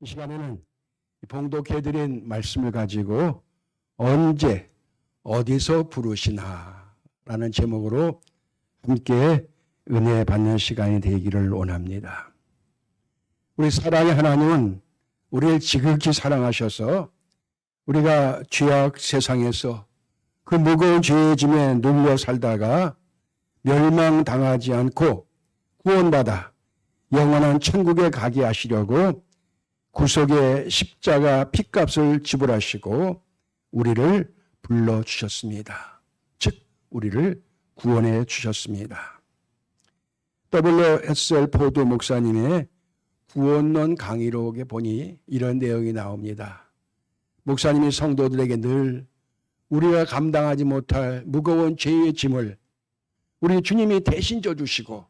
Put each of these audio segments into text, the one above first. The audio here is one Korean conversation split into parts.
이 시간에는 봉독해드린 말씀을 가지고 언제 어디서 부르시나라는 제목으로 함께 은혜 받는 시간이 되기를 원합니다. 우리 사랑의 하나님은 우리를 지극히 사랑하셔서 우리가 죄악 세상에서 그 무거운 죄의 짐에 눌려 살다가 멸망당하지 않고 구원받아 영원한 천국에 가게 하시려고 구속의 십자가 핏값을 지불하시고 우리를 불러주셨습니다. 즉 우리를 구원해 주셨습니다. W.S.L. 포드 목사님의 구원론 강의록에 보니 이런 내용이 나옵니다. 목사님이 성도들에게 늘 우리가 감당하지 못할 무거운 죄의 짐을 우리 주님이 대신 져주시고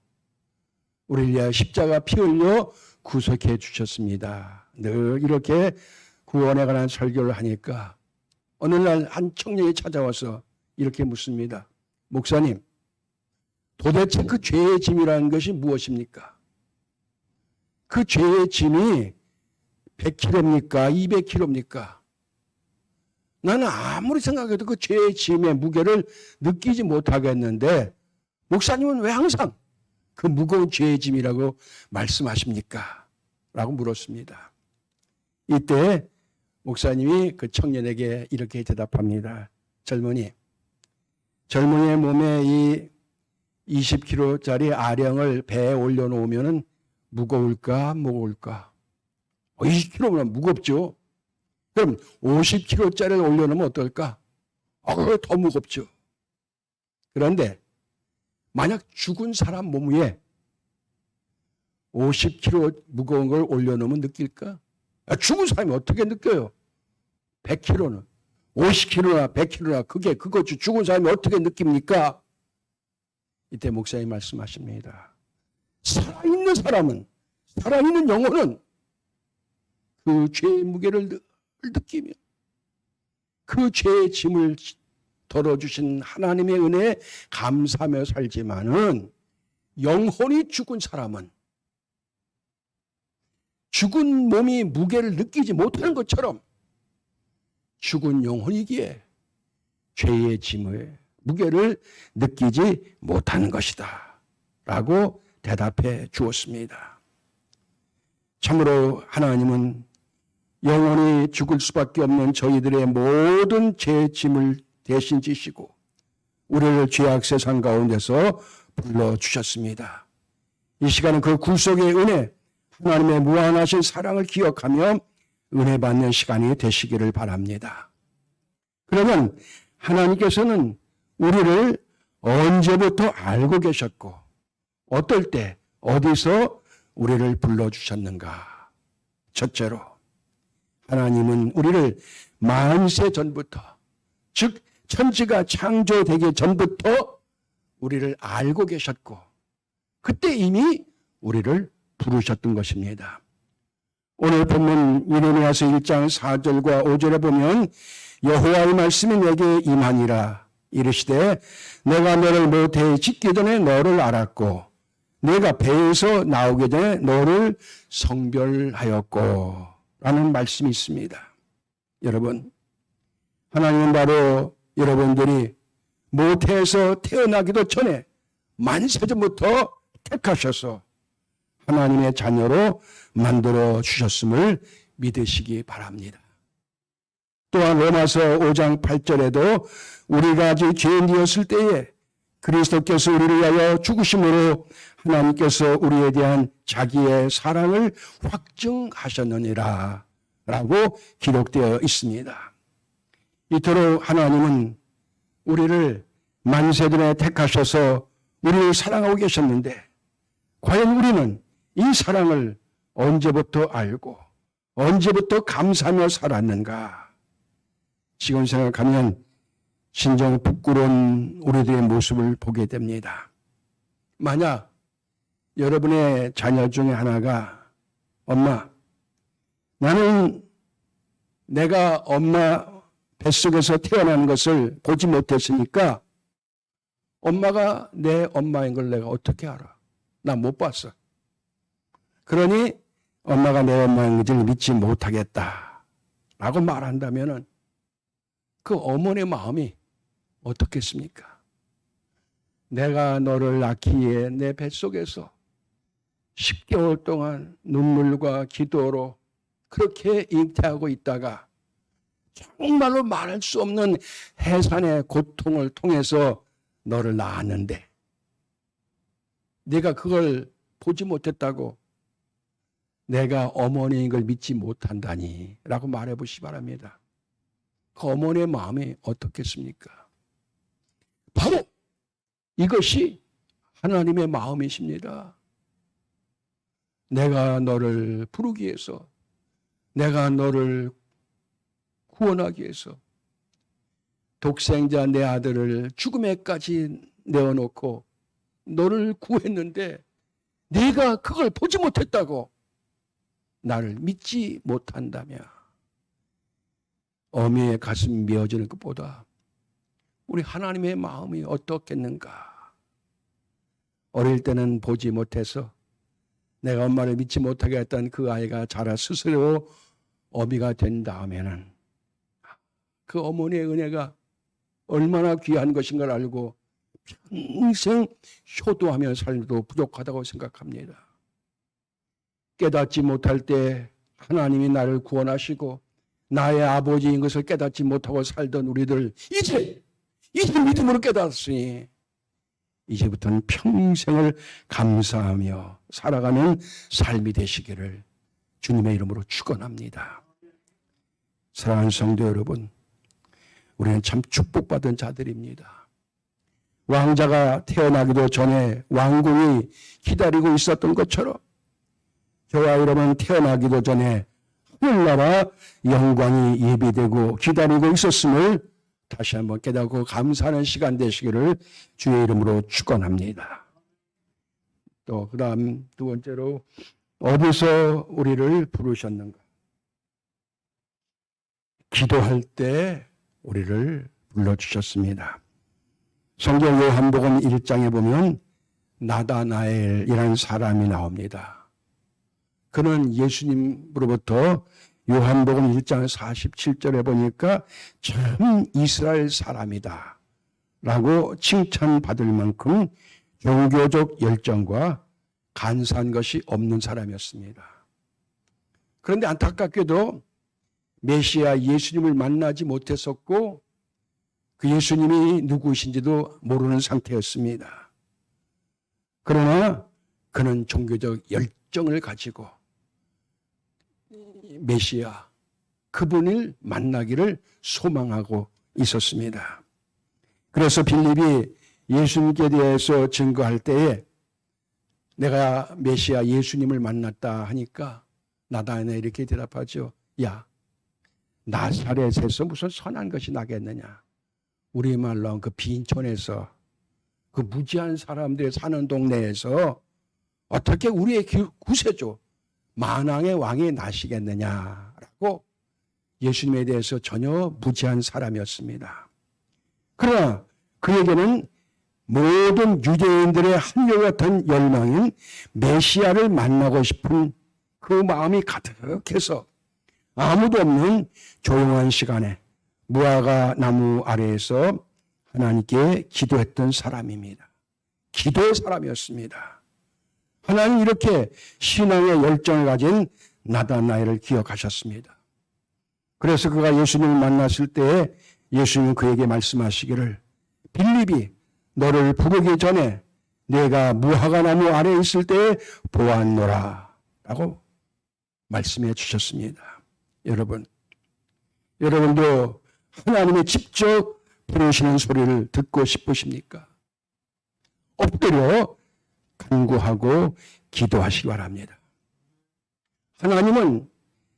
우리를 위하여 십자가 피 흘려 구속해 주셨습니다. 늘 이렇게 구원에 관한 설교를 하니까 어느 날 한 청년이 찾아와서 이렇게 묻습니다. 목사님, 도대체 그 죄의 짐이라는 것이 무엇입니까? 그 죄의 짐이 100kg입니까? 200kg입니까? 나는 아무리 생각해도 그 죄의 짐의 무게를 느끼지 못하겠는데 목사님은 왜 항상 그 무거운 죄의 짐이라고 말씀하십니까? 라고 물었습니다. 이때 목사님이 그 청년에게 이렇게 대답합니다. 젊은이의 몸에 이 20kg짜리 아령을 배에 올려놓으면 무거울까? 무거울까? 20kg면 무겁죠. 그럼 50kg짜리를 올려놓으면 어떨까? 그거 더 무겁죠. 그런데 만약 죽은 사람 몸 위에 50kg 무거운 걸 올려놓으면 느낄까? 죽은 사람이 어떻게 느껴요? 100kg는 50kg나 100kg나 그거 죽은 사람이 어떻게 느낍니까? 이때 목사님 말씀하십니다. 살아있는 사람은, 살아있는 영혼은 그 죄의 무게를 늘 느끼며 그 죄의 짐을 덜어주신 하나님의 은혜에 감사하며 살지만은 영혼이 죽은 사람은 죽은 몸이 무게를 느끼지 못하는 것처럼 죽은 영혼이기에 죄의 짐의 무게를 느끼지 못하는 것이다 라고 대답해 주었습니다. 참으로 하나님은 영혼이 죽을 수밖에 없는 저희들의 모든 죄의 짐을 대신 지시고 우리를 죄악 세상 가운데서 불러주셨습니다. 이 시간은 그 구속의 은혜, 하나님의 무한하신 사랑을 기억하며 은혜 받는 시간이 되시기를 바랍니다. 그러면 하나님께서는 우리를 언제부터 알고 계셨고 어떨 때 어디서 우리를 불러주셨는가? 첫째로 하나님은 우리를 만세 전부터, 즉 천지가 창조되기 전부터 우리를 알고 계셨고 그때 이미 우리를 부르셨던 것입니다. 오늘 본문 예레미야서 1장 4절과 5절에 보면 여호와의 말씀이 내게 임하니라 이르시되 내가 너를 모태에 짓기 전에 너를 알았고 내가 배에서 나오기 전에 너를 성별하였고 라는 말씀이 있습니다. 여러분, 하나님은 바로 여러분들이 모태에서 태어나기도 전에 만세전부터 택하셔서 하나님의 자녀로 만들어 주셨음을 믿으시기 바랍니다. 또한 로마서 5장 8절에도 우리가 아직 죄인이었을 때에 그리스도께서 우리를 위하여 죽으심으로 하나님께서 우리에 대한 자기의 사랑을 확증하셨느니라 라고 기록되어 있습니다. 이토록 하나님은 우리를 만세전에 택하셔서 우리를 사랑하고 계셨는데 과연 우리는 이 사랑을 언제부터 알고 언제부터 감사하며 살았는가? 지금 생각하면 진정 부끄러운 우리들의 모습을 보게 됩니다. 만약 여러분의 자녀 중에 하나가 엄마, 나는 내가 엄마 뱃속에서 태어난 것을 보지 못했으니까 엄마가 내 엄마인 걸 내가 어떻게 알아? 나 못 봤어. 그러니 엄마가 내 엄마인 것을 믿지 못하겠다 라고 말한다면 그 어머니의 마음이 어떻겠습니까? 내가 너를 낳기에 내 뱃속에서 10개월 동안 눈물과 기도로 그렇게 잉태하고 있다가 정말로 말할 수 없는 해산의 고통을 통해서 너를 낳았는데 네가 그걸 보지 못했다고 내가 어머니인 걸 믿지 못한다니 라고 말해보시기 바랍니다. 그 어머니의 마음이 어떻겠습니까? 바로 이것이 하나님의 마음이십니다. 내가 너를 부르기 위해서, 내가 너를 구원하기 위해서 독생자 내 아들을 죽음에까지 내어놓고 너를 구했는데 네가 그걸 보지 못했다고 나를 믿지 못한다며. 어미의 가슴이 메어지는 것보다 우리 하나님의 마음이 어떻겠는가. 어릴 때는 보지 못해서 내가 엄마를 믿지 못하게 했던 그 아이가 자라 스스로 어미가 된 다음에는 그 어머니의 은혜가 얼마나 귀한 것인 걸 알고 평생 효도하며 살도 부족하다고 생각합니다. 깨닫지 못할 때 하나님이 나를 구원하시고 나의 아버지인 것을 깨닫지 못하고 살던 우리들 이제 믿음으로 깨닫았으니 이제부터는 평생을 감사하며 살아가는 삶이 되시기를 주님의 이름으로 축원합니다. 사랑하는 성도 여러분, 우리는 참 축복받은 자들입니다. 왕자가 태어나기도 전에 왕궁이 기다리고 있었던 것처럼 저와 여러분 태어나기도 전에 하늘나라 영광이 예비되고 기다리고 있었음을 다시 한번 깨닫고 감사하는 시간 되시기를 주의 이름으로 축원합니다. 또 그다음 두 번째로 어디서 우리를 부르셨는가? 기도할 때 우리를 불러주셨습니다. 성경 요한복음 1장에 보면 나다나엘이라는 사람이 나옵니다. 그는 예수님으로부터 요한복음 1장 47절에 보니까 참 이스라엘 사람이다 라고 칭찬받을 만큼 종교적 열정과 간사한 것이 없는 사람이었습니다. 그런데 안타깝게도 메시아 예수님을 만나지 못했었고 그 예수님이 누구이신지도 모르는 상태였습니다. 그러나 그는 종교적 열정을 가지고 메시아 그분을 만나기를 소망하고 있었습니다. 그래서 빌립이 예수님께 대해서 증거할 때에 내가 메시아 예수님을 만났다 하니까 나다나엘이 이렇게 대답하죠. 야, 나사렛에서 무슨 선한 것이 나겠느냐. 우리말로 그 빈촌에서 그 무지한 사람들이 사는 동네에서 어떻게 우리의 구세주 만왕의 왕이 나시겠느냐라고 예수님에 대해서 전혀 무지한 사람이었습니다. 그러나 그에게는 모든 유대인들의 한결같은 열망인 메시아를 만나고 싶은 그 마음이 가득해서 아무도 없는 조용한 시간에 무화과 나무 아래에서 하나님께 기도했던 사람입니다. 기도의 사람이었습니다. 하나님 이렇게 신앙의 열정을 가진 나다나엘을 기억하셨습니다. 그래서 그가 예수님을 만났을 때 예수님은 그에게 말씀하시기를 빌립이 너를 부르기 전에 내가 무화과 나무 아래에 있을 때 보았노라 라고 말씀해 주셨습니다. 여러분도 하나님이 직접 부르시는 소리를 듣고 싶으십니까? 엎드려 간구하고 기도하시기 바랍니다. 하나님은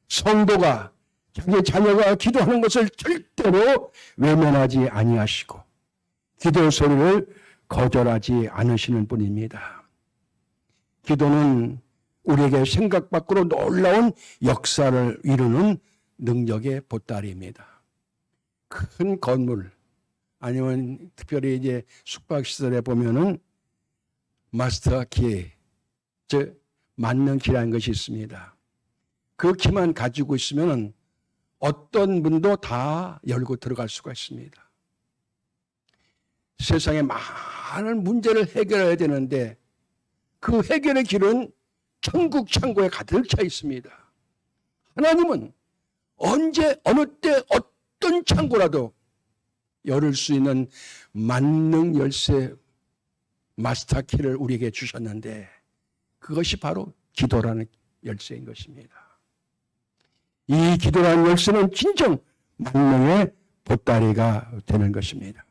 성도가 자기 자녀가 기도하는 것을 절대로 외면하지 아니하시고 기도 소리를 거절하지 않으시는 분입니다. 기도는 우리에게 생각 밖으로 놀라운 역사를 이루는 능력의 보따리입니다. 큰 건물 아니면 특별히 이제 숙박시설에 보면은 마스터 키, 즉 맞는 키라는 것이 있습니다. 그 키만 가지고 있으면 어떤 문도 다 열고 들어갈 수가 있습니다. 세상에 많은 문제를 해결해야 되는데 그 해결의 길은 천국 창고에 가득 차 있습니다. 하나님은 언제 어느 때 어떤 창고라도 열을 수 있는 만능 열쇠 마스터 키를 우리에게 주셨는데 그것이 바로 기도라는 열쇠인 것입니다. 이 기도라는 열쇠는 진정 만능의 보따리가 되는 것입니다.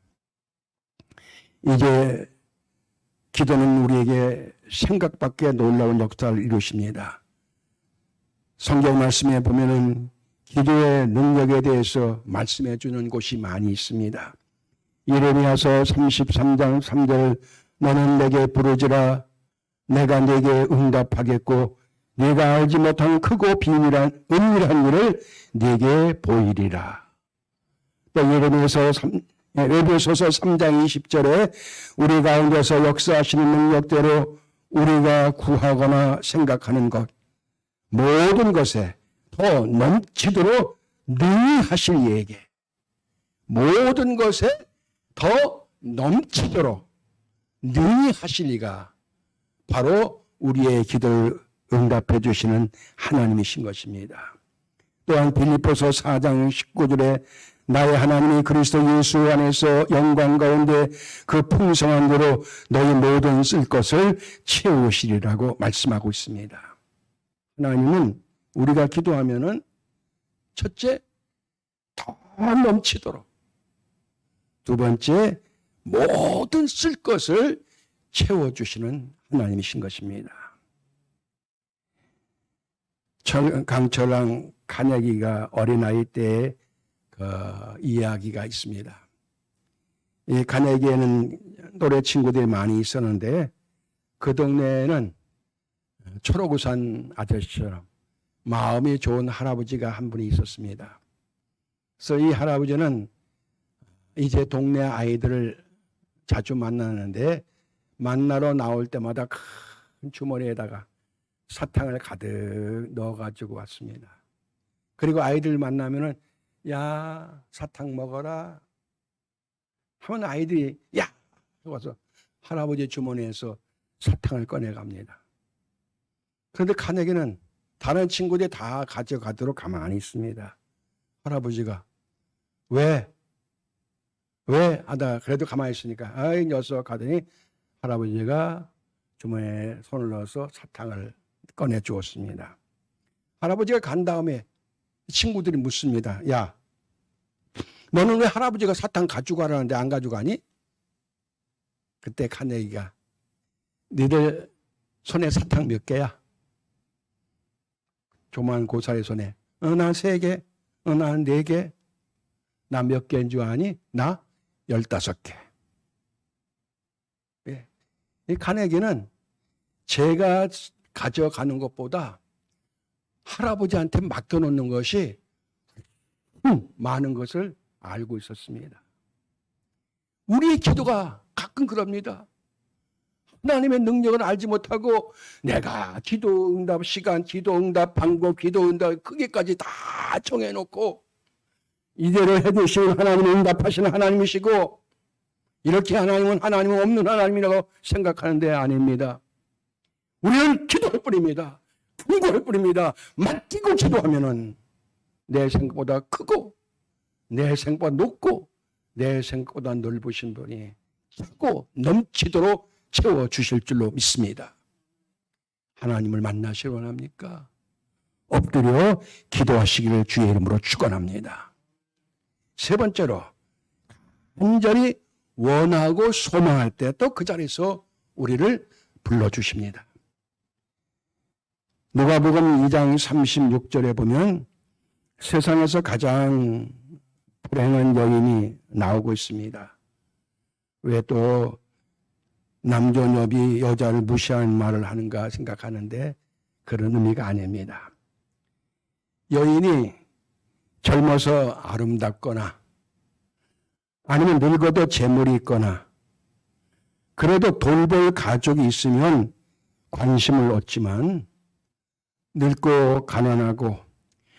이제 기도는 우리에게 생각밖에 놀라운 역사를 이루십니다. 성경 말씀에 보면은 기도의 능력에 대해서 말씀해 주는 곳이 많이 있습니다. 예레미야서 33장 3절 너는 내게 부르지라 내가 내게 응답하겠고 네가 알지 못한 크고 비밀한 은밀한 일을 네게 보이리라. 또 에베소서 3장 20절에 우리 가운데서 역사하시는 능력대로 우리가 구하거나 생각하는 것 모든 것에 더 넘치도록 능히 하실 이에게 모든 것에 더 넘치도록 능히 하실 이가 바로 우리의 기도를 응답해 주시는 하나님이신 것입니다. 또한 빌립보서 4장 19절에 나의 하나님이 그리스도 예수 안에서 영광 가운데 그 풍성한 대로 너희 모든 쓸 것을 채우시리라고 말씀하고 있습니다. 하나님은 우리가 기도하면은 첫째 더 넘치도록 두 번째 모든 쓸 것을 채워주시는 하나님이신 것입니다. 강철랑 간혁이가 어린아이 때의 그 이야기가 있습니다. 이 간혁이에는 노래 친구들이 많이 있었는데 그 동네에는 초록우산 아저씨처럼 마음이 좋은 할아버지가 한 분이 있었습니다. 그래서 이 할아버지는 이제 동네 아이들을 자주 만나는데 만나러 나올 때마다 큰 주머니에다가 사탕을 가득 넣어가지고 왔습니다. 그리고 아이들 만나면은 야 사탕 먹어라 하면 아이들이 야 와서 할아버지 주머니에서 사탕을 꺼내갑니다. 그런데 간혁이는 다른 친구들이 다 가져가도록 가만히 있습니다. 할아버지가 왜 하다 그래도 가만히 있으니까 아이 녀석 하더니 할아버지가 주머니에 손을 넣어서 사탕을 꺼내 주었습니다. 할아버지가 간 다음에 친구들이 묻습니다. 야, 너는 왜 할아버지가 사탕 가지고 가라는데 안 가져가니? 그때 간혁이가 니들 손에 사탕 몇 개야? 조만 고사의 손에 난 3개, 난 4개, 나 몇 개인 줄 아니? 나 15개. 예. 이 간혁이는 제가 가져가는 것보다 할아버지한테 맡겨놓는 것이 많은 것을 알고 있었습니다. 우리의 기도가 가끔 그럽니다. 하나님의 능력을 알지 못하고 내가 기도 응답 시간, 기도 응답 방법, 기도 응답 크게까지 다 정해놓고 이대로 해주시는 하나님은 응답하시는 하나님이시고 이렇게 하나님은 없는 하나님이라고 생각하는데 아닙니다. 우리는 기도할 뿐입니다. 분고할 뿐입니다. 맡기고 기도하면은 내 생각보다 크고 내 생각보다 높고 내 생각보다 넓으신 분이 자꾸 넘치도록 채워주실 줄로 믿습니다. 하나님을 만나시기 원합니까? 엎드려 기도하시기를 주의 이름으로 축원합니다. 세 번째로 간절히 원하고 소망할 때 또 그 자리에서 우리를 불러주십니다. 누가복음 2장 36절에 보면 세상에서 가장 불행한 여인이 나오고 있습니다. 왜 또 남존여비 여자를 무시하는 말을 하는가 생각하는데 그런 의미가 아닙니다. 여인이 젊어서 아름답거나 아니면 늙어도 재물이 있거나 그래도 돌볼 가족이 있으면 관심을 얻지만 늙고 가난하고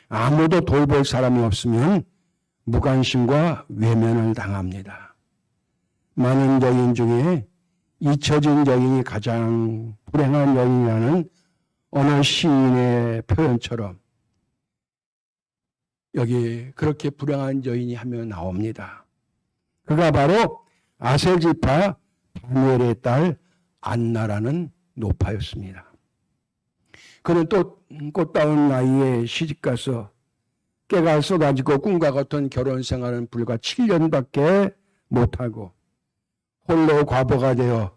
아무도 돌볼 사람이 없으면 무관심과 외면을 당합니다. 많은 여인 중에 잊혀진 여인이 가장 불행한 여인이라는 어느 시인의 표현처럼 여기 그렇게 불행한 여인이 한 명 나옵니다. 그가 바로 아셀 지파 다니엘의 딸 안나라는 노파였습니다. 그는 또 꽃다운 나이에 시집가서 깨가 쏟아지고 꿈과 같은 결혼 생활은 불과 7년밖에 못하고 홀로 과부가 되어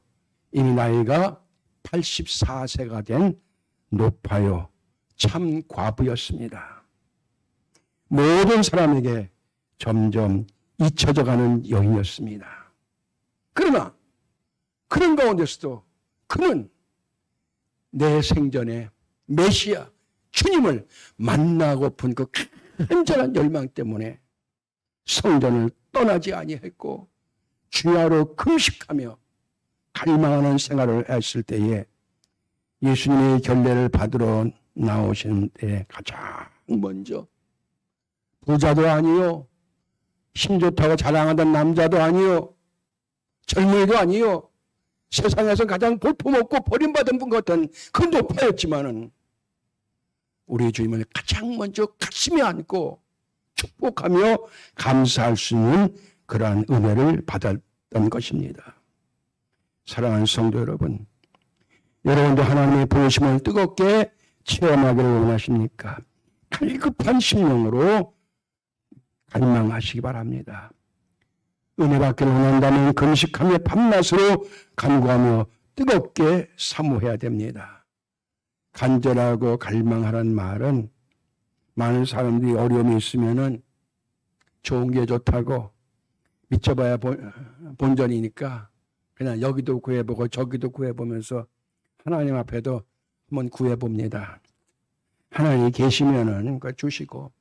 이미 나이가 84세가 된 노파요 참 과부였습니다. 모든 사람에게 점점 잊혀져가는 여인이었습니다. 그러나 그런 가운데서도 그는 내 생전에 메시아 주님을 만나고픈 그 간절한 열망 때문에 성전을 떠나지 아니했고 주야로 금식하며 갈망하는 생활을 했을 때에 예수님의 결례를 받으러 나오시는 때 가장 먼저 부자도 아니요, 힘 좋다고 자랑하던 남자도 아니요, 젊은이도 아니요, 세상에서 가장 볼품없고 버림받은 분 같은 그 노파였지만은 우리 주님을 가장 먼저 가슴에 안고 축복하며 감사할 수 있는 그러한 은혜를 받았던 것입니다. 사랑하는 성도 여러분, 여러분도 하나님의 부르심을 뜨겁게 체험하기를 원하십니까? 갈급한 심령으로 갈망하시기 바랍니다. 은혜 받기를 원한다면 금식하며 밤낮으로 간구하며 뜨겁게 사모해야 됩니다. 간절하고 갈망하라는 말은 많은 사람들이 어려움이 있으면은 좋은 게 좋다고 미쳐봐야 본전이니까 그냥 여기도 구해보고 저기도 구해보면서 하나님 앞에도 한번 구해봅니다. 하나님이 계시면은 그거 주시고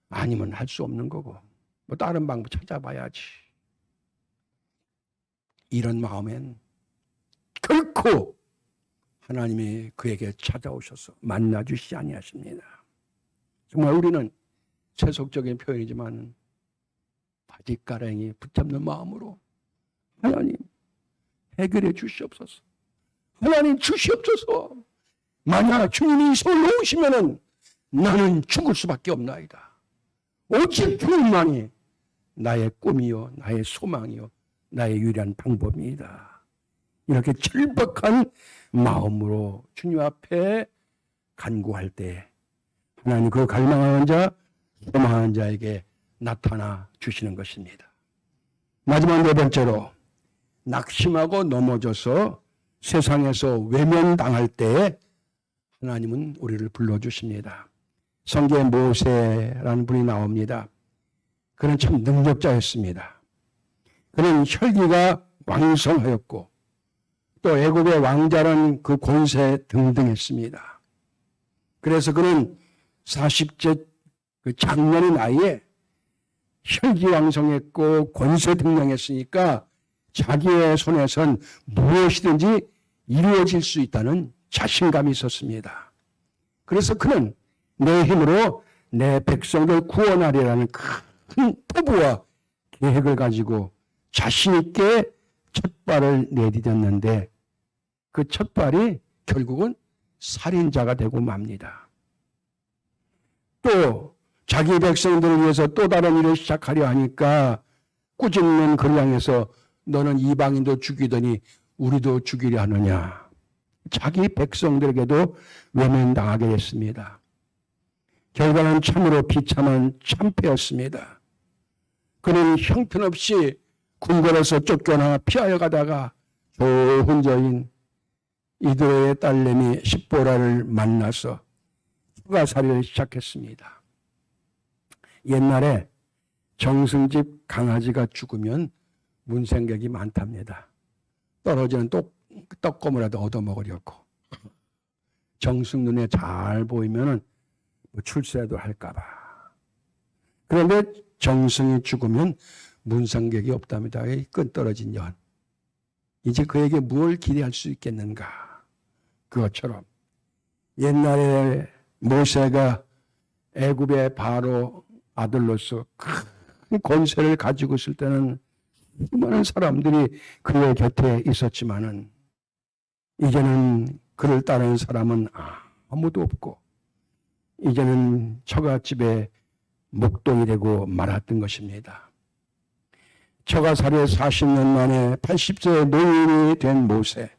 아니면 할 수 없는 거고 뭐 다른 방법 찾아봐야지. 이런 마음엔 결코 하나님이 그에게 찾아오셔서 만나주시지 아니하십니다. 정말 우리는 세속적인 표현이지만 바짓가랑이 붙잡는 마음으로 하나님 해결해 주시옵소서. 하나님 주시옵소서. 만약 주님이 이 손을 놓으시면은 나는 죽을 수밖에 없나이다. 오직 주님만이 나의 꿈이요, 나의 소망이요, 나의 유일한 방법이다. 이렇게 절박한 마음으로 주님 앞에 간구할 때 하나님 그 갈망하는 자, 소망하는 자에게 나타나 주시는 것입니다. 마지막 네 번째로 낙심하고 넘어져서 세상에서 외면당할 때 하나님은 우리를 불러주십니다. 성경에 모세라는 분이 나옵니다. 그는 참 능력자였습니다. 그는 혈기가 왕성하였고 또 애굽의 왕자라는 그 권세 등등했습니다. 그래서 그는 40째 그 장년의 나이에 혈기왕성했고 권세 등등했으니까 자기의 손에선 무엇이든지 이루어질 수 있다는 자신감이 있었습니다. 그래서 그는 내 힘으로 내 백성을 구원하리라는 큰 포부와 계획을 가지고 자신 있게 첫 발을 내디뎠는데 그 첫 발이 결국은 살인자가 되고 맙니다. 또 자기 백성들을 위해서 또 다른 일을 시작하려 하니까 꾸짖는 그를 향해서 너는 이방인도 죽이더니 우리도 죽이려 하느냐. 자기 백성들에게도 외면당하게 됐습니다. 결과는 참으로 비참한 참패였습니다. 그는 형편없이 궁궐에서 쫓겨나 피하여 가다가 좋은 여인 이드로의 딸내미 십보라를 만나서 추가살이를 시작했습니다. 옛날에 정승집 강아지가 죽으면 문생각이 많답니다. 떨어지는 떡고물라도 얻어먹으려고. 정승 눈에 잘 보이면 출세도 할까봐. 그런데 정승이 죽으면 문상객이 없답니다. 끈 떨어진 연. 이제 그에게 무엇을 기대할 수 있겠는가. 그것처럼 옛날에 모세가 애굽의 바로 아들로서 큰 권세를 가지고 있을 때는 수많은 사람들이 그의 곁에 있었지만은 이제는 그를 따르는 사람은 아무도 없고 이제는 처갓집의 목동이 되고 말았던 것입니다. 처가살이 40년 만에 80세 노인이 된 모세,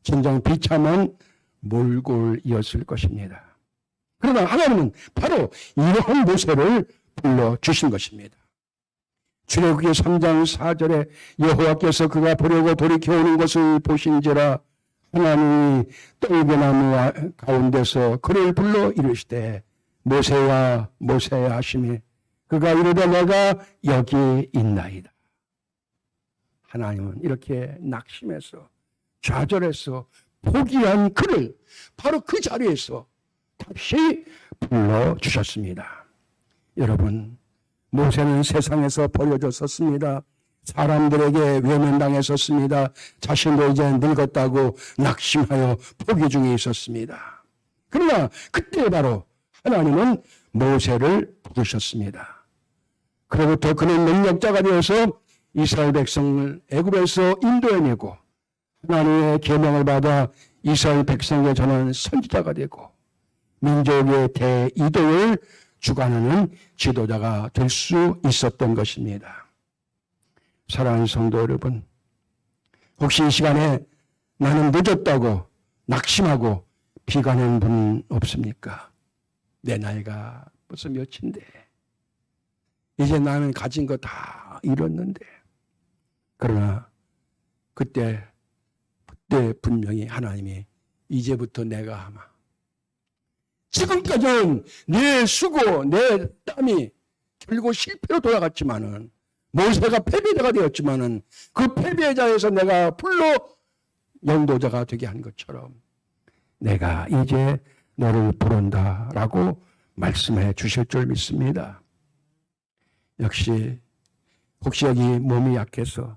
진정 비참한 몰골이었을 것입니다. 그러나 하나님은 바로 이러한 모세를 불러주신 것입니다. 출애굽기 3장 4절에 여호와께서 그가 보려고 돌이켜오는 것을 보신지라 하나님이 떨기나무 가운데서 그를 불러 이르시되 모세야 모세야 하시니 그가 이르되 내가 여기 있나이다. 하나님은 이렇게 낙심해서 좌절해서 포기한 그를 바로 그 자리에서 다시 불러주셨습니다. 여러분, 모세는 세상에서 버려졌었습니다. 사람들에게 외면당했었습니다. 자신도 이제 늙었다고 낙심하여 포기 중에 있었습니다. 그러나 그때 바로 하나님은 모세를 부르셨습니다. 그로부터 그는 능력자가 되어서 이스라엘 백성을 애굽에서 인도해내고 하나님의 계명을 받아 이스라엘 백성에 전하는 선지자가 되고 민족의 대이동을 주관하는 지도자가 될 수 있었던 것입니다. 사랑하는 성도 여러분, 혹시 이 시간에 나는 늦었다고 낙심하고 비관하는 분 없습니까? 내 나이가 벌써 몇인데 이제 나는 가진 거 다 잃었는데. 그러나 그때 분명히 하나님이 이제부터 내가 아마 지금까지는 내 수고 내 땀이 결국 실패로 돌아갔지만은 모세가 패배자가 되었지만은 그 패배자에서 내가 불러 영도자가 되게 한 것처럼 내가 이제 너를 부른다라고 말씀해 주실 줄 믿습니다. 역시 혹시 여기 몸이 약해서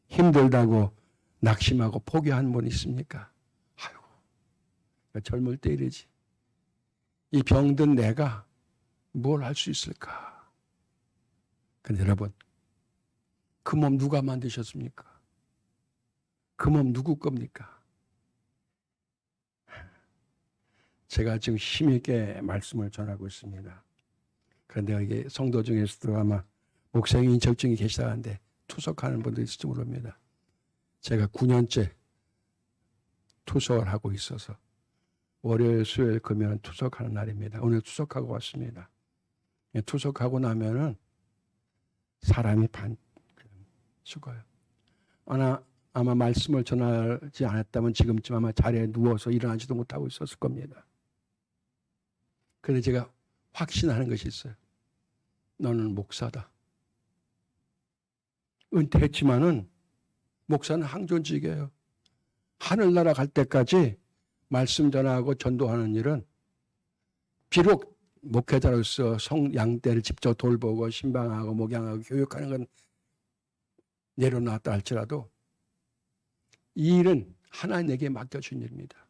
힘들다고 낙심하고 포기한 분 있습니까? 아이고, 젊을 때 이러지. 이 병든 내가 뭘 할 수 있을까? 근데 여러분, 그 몸 누가 만드셨습니까? 그 몸 누구 겁니까? 제가 지금 힘있게 말씀을 전하고 있습니다. 그런데 여기 성도 중에서도 아마 목사님 인척 중에 계시다는데 투석하는 분도 있을지 모릅니다. 제가 9년째 투석을 하고 있어서 월요일, 수요일, 금요일은 투석하는 날입니다. 오늘 투석하고 왔습니다. 투석하고 나면은 사람이 죽어요. 아마 말씀을 전하지 않았다면 지금쯤 아마 자리에 누워서 일어나지도 못하고 있었을 겁니다. 그런데 제가 확신하는 것이 있어요. 너는 목사다. 은퇴했지만은 목사는 항존직이에요. 하늘나라 갈 때까지 말씀 전하고 전도하는 일은 비록 목회자로서 성양대를 직접 돌보고 신방하고 목양하고 교육하는 건 내려놨다 할지라도 이 일은 하나님에게 맡겨준 일입니다.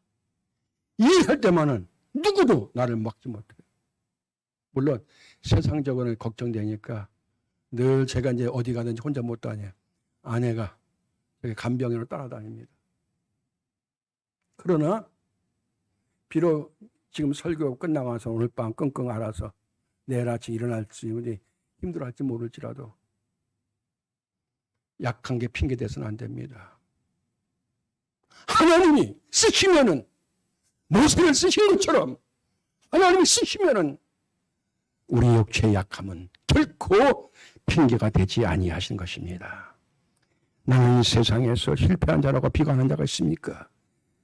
이 일할 때만은 누구도 나를 막지 못해요. 물론 세상적으로는 걱정되니까 늘 제가 이제 어디 가든지 혼자 못 다녀요. 아내가 간병인으로 따라다닙니다. 그러나 비록 지금 설교 끝나고 나서 오늘 밤 끙끙 앓아서 내일 아침 일어날지 힘들어할지 모를지라도 약한 게 핑계 대서는 안 됩니다. 하나님이 쓰시면은 모세를 쓰신 것처럼 하나님이 쓰시면은 우리 육체의 약함은 결코 핑계가 되지 아니하신 것입니다. 나는 세상에서 실패한 자라고 비관한 자가 있습니까?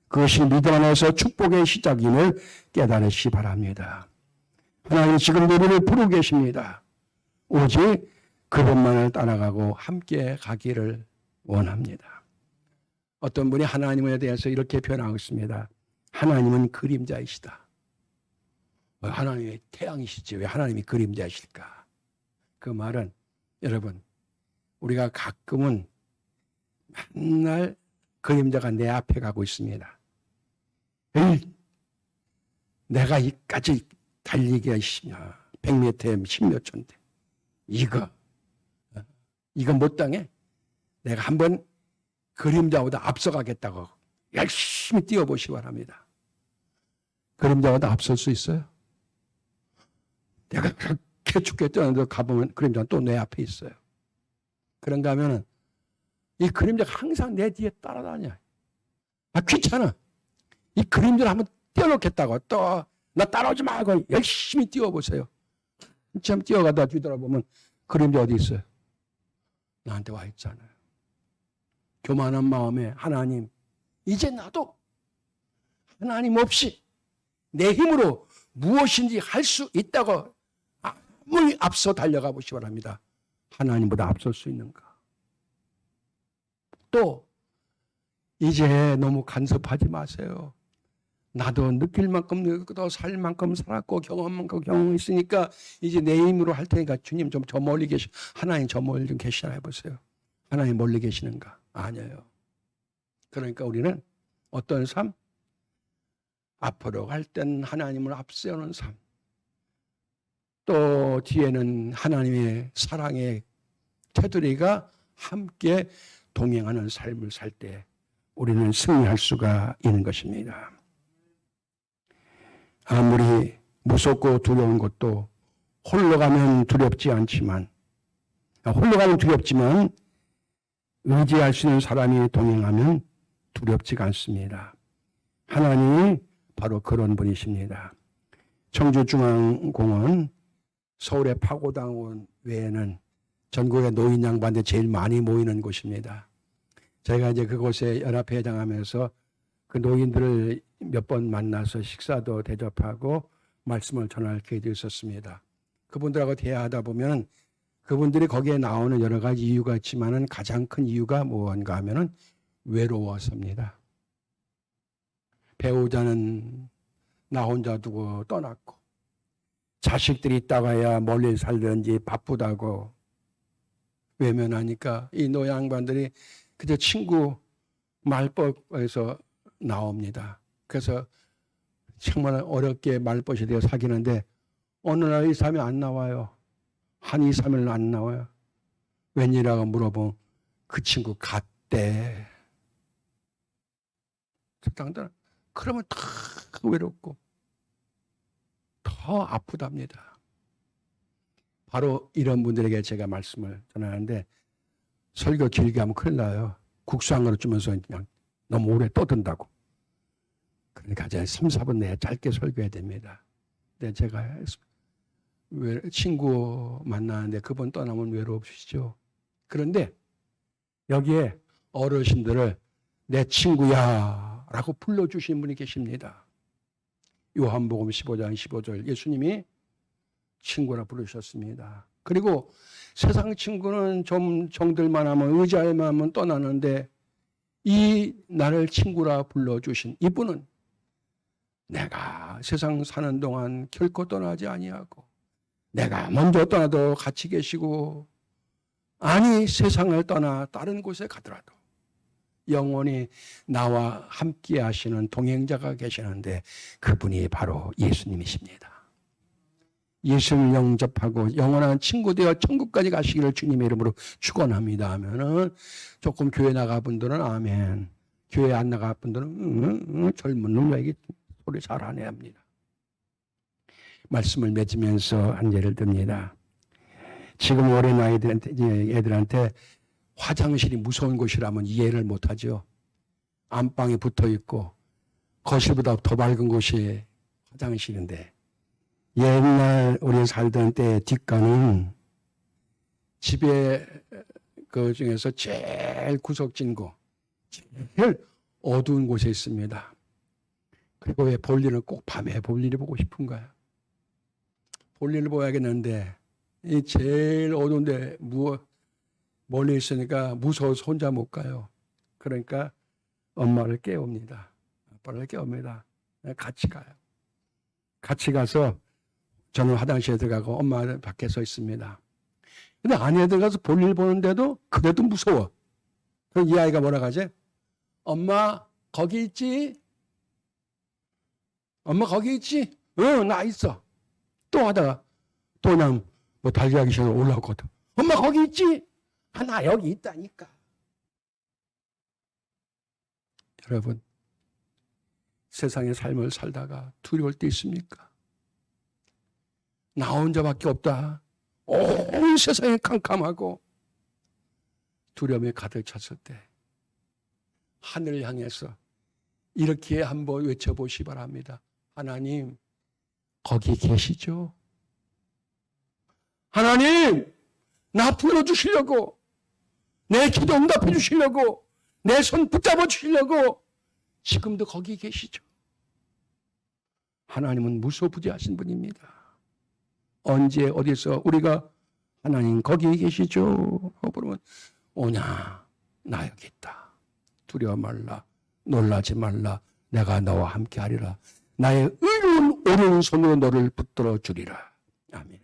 그것이 믿음 안에서 축복의 시작임을 깨달으시 바랍니다. 하나님 지금 우리를 부르고 계십니다. 오직 그분만을 따라가고 함께 가기를 원합니다. 어떤 분이 하나님에 대해서 이렇게 표현하고 있습니다. 하나님은 그림자이시다. 하나님의 태양이시지 왜 하나님이 그림자이실까? 그 말은 여러분 우리가 가끔은 맨날 그림자가 내 앞에 가고 있습니다. 내가 이까지 달리기가 100m에 10몇 초인데 이거 못 당해? 내가 한번 그림자보다 앞서가겠다고 열심히 뛰어보시기 바랍니다. 그림자보다 앞설 수 있어요? 내가 그렇게 죽게 뛰어는데 가보면 그림자는 또 내 앞에 있어요. 그런가 하면은 이 그림자가 항상 내 뒤에 따라다녀. 귀찮아. 이 그림자를 한번 뛰어놓겠다고 또 나 따라오지 말고 열심히 뛰어보세요. 한참 뛰어가다 뒤돌아보면 그림자 어디 있어요? 나한테 와 있잖아요. 교만한 마음에 하나님, 이제 나도 하나님 없이 내 힘으로 무엇인지 할 수 있다고 아무리 앞서 달려가 보시기 바랍니다. 하나님보다 앞설 수 있는가? 또 이제 너무 간섭하지 마세요. 나도 느낄 만큼 느끼고 살 만큼 살았고 경험만큼 경험했으니까 이제 내 힘으로 할 테니까 주님 좀 저 멀리 하나님 저 멀리 좀 계시나 해보세요. 하나님 멀리 계시는가? 아니에요. 그러니까 우리는 어떤 삶? 앞으로 갈 땐 하나님을 앞세우는 삶. 또 뒤에는 하나님의 사랑의 테두리가 함께 동행하는 삶을 살 때 우리는 승리할 수가 있는 것입니다. 아무리 무섭고 두려운 것도 홀로 가면 두렵지 않지만, 홀로 가면 두렵지만 의지할 수 있는 사람이 동행하면 두렵지가 않습니다. 하나님이 바로 그런 분이십니다. 청주중앙공원 서울의 파고당원 외에는 전국의 노인 양반들 제일 많이 모이는 곳입니다. 제가 이제 그곳에 연합회장하면서 그 노인들을 몇 번 만나서 식사도 대접하고 말씀을 전할 기회도 있었습니다. 그분들하고 대화하다 보면 그분들이 거기에 나오는 여러 가지 이유가 있지만은 가장 큰 이유가 무언가 하면은 외로워서입니다. 배우자는 나 혼자 두고 떠났고 자식들이 있다가야 멀리 살든지 바쁘다고 외면하니까 이 노양반들이 그저 친구 말벗에서 나옵니다. 그래서 정말 어렵게 말벗이 되어 사귀는데 어느 날 2, 3일 안 나와요. 한 2, 3일 안 나와요. 웬일이라고 물어보면 그 친구 갔대. 그러면 더 외롭고 더 아프답니다. 바로 이런 분들에게 제가 말씀을 전하는데 설교 길게 하면 큰일 나요. 국수 한 그릇 주면서 그냥 너무 오래 떠든다고. 그러니까 이제 3, 4분 내에 짧게 설교해야 됩니다. 근데 제가 친구 만나는데 그분 떠나면 외롭으시죠. 그런데 여기에 어르신들을 내 친구야 라고 불러주신 분이 계십니다. 요한복음 15장 15절 예수님이 친구라 부르셨습니다. 그리고 세상 친구는 좀 정들만 하면 의지할 만하면 떠나는데 이 나를 친구라 불러주신 이분은 내가 세상 사는 동안 결코 떠나지 아니하고 내가 먼저 떠나도 같이 계시고 아니 세상을 떠나 다른 곳에 가더라도 영원히 나와 함께 하시는 동행자가 계시는데 그분이 바로 예수님이십니다. 예수를 영접하고 영원한 친구 되어 천국까지 가시기를 주님의 이름으로 축원합니다 하면은 조금 교회 나가 분들은 아멘, 교회 안 나가 분들은 젊은 놈 왜 이렇게 소리 잘하네 합니다. 말씀을 맺으면서 한 예를 듭니다. 지금 어린 애들한테 화장실이 무서운 곳이라면 이해를 못하죠. 안방에 붙어 있고 거실보다 더 밝은 곳이 화장실인데 옛날 우리 살던 때 뒷간은 집에 그 중에서 제일 구석진 곳, 제일 어두운 곳에 있습니다. 그리고 왜 볼일은 꼭 밤에 볼일이 보고 싶은가요? 볼일을 보야겠는데 이 제일 어두운데 멀리 있으니까 무서워서 혼자 못 가요. 그러니까 엄마를 깨웁니다. 아빠를 깨웁니다. 같이 가요. 같이 가서 저는 화장실에 들어가고 엄마는 밖에 서 있습니다. 근데 안에 들어가서 볼일 보는데도 그래도 무서워. 그럼 이 아이가 뭐라 하지? 엄마 거기 있지? 엄마 거기 있지? 나 있어. 또 하다가 또 그냥 뭐 달걀이 시에서 올라오거든. 엄마 거기 있지? 나 여기 있다니까. 여러분, 세상의 삶을 살다가 두려울 때 있습니까? 나 혼자밖에 없다. 온 세상이 캄캄하고 두려움에 가득 찼을 때 하늘을 향해서 이렇게 한번 외쳐보시 바랍니다. 하나님, 거기 계시죠? 하나님, 나 불러주시려고, 내 기도 응답해 주시려고, 내 손 붙잡아 주시려고 지금도 거기 계시죠? 하나님은 무소부지하신 분입니다. 언제 어디서 우리가 하나님 거기 계시죠? 하고 부르면 오냐, 나 여기 있다. 두려워 말라, 놀라지 말라, 내가 너와 함께 하리라. 나의 의로운 오른손으로 너를 붙들어 주리라. 아멘.